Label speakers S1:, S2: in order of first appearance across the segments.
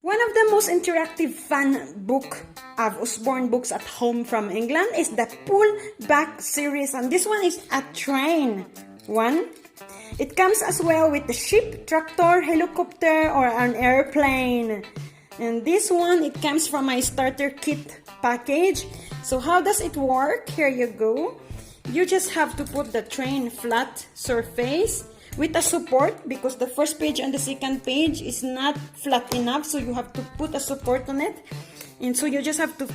S1: One of the most interactive fun book of Usborne Books at home from England is the Pull Back series, and this one is a train one. It comes as well with the ship, tractor, helicopter, or an airplane. And this one, it comes from my starter kit package. So how does it work? Here you go. You just have to put the train flat surface with a support, because the first page and the second page is not flat enough, so you have to put a support on it. And so you just have to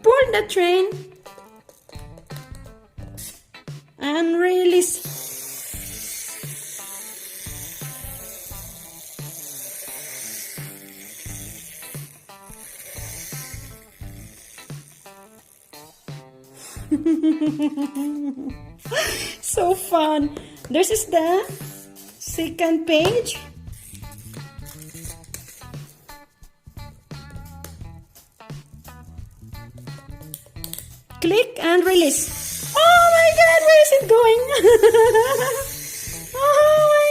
S1: pull the train and release. So fun. This is the second page. Click and release. Oh my god, where is it going? Oh my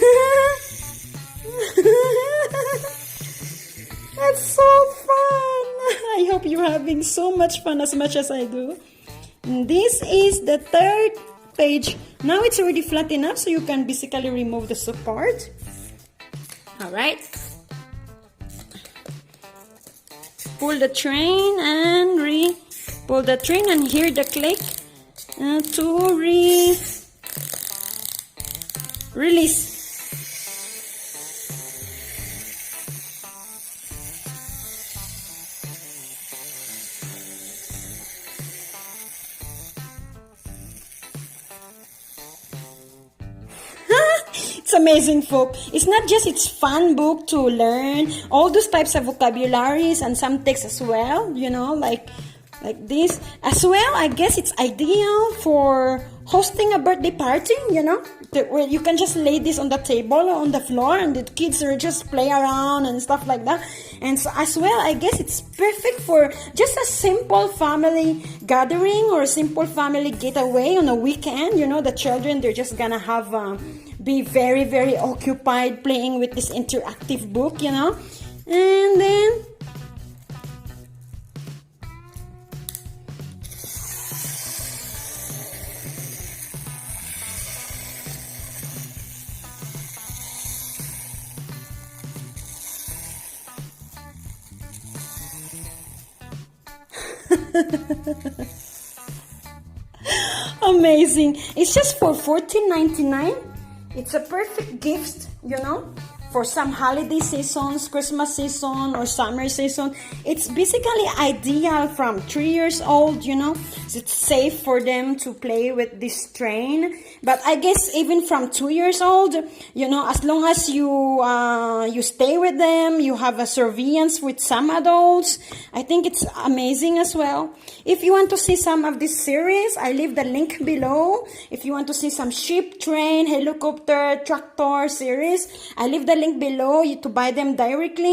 S1: god. That's so fun. I hope you're having so much fun as much as I do. And this is the third page. Now it's already flat enough, so you can basically remove the support. Alright. Pull the train and pull the train and hear the click to release. It's amazing, folks. It's not just it's fun book to learn all those types of vocabularies and some text as well, you know, like this as well. I guess it's ideal for hosting a birthday party, you know, where you can just lay this on the table or on the floor and the kids will just play around and stuff like that. And so as well, I guess it's perfect for just a simple family gathering or a simple family getaway on a weekend. You know, the children, they're just gonna have be very, very occupied playing with this interactive book, you know. And then amazing. It's just for $14.99. It's a perfect gift, you know, for some holiday seasons, Christmas season or summer season. It's basically ideal from 3 years old, you know. It's safe for them to play with this train. But I guess even from 2 years old, you know, as long as you stay with them, you have a surveillance with some adults, I think it's amazing as well. If you want to see some of this series, I leave the link below. If you want to see some ship, train, helicopter, tractor series, I leave the link below to buy them directly.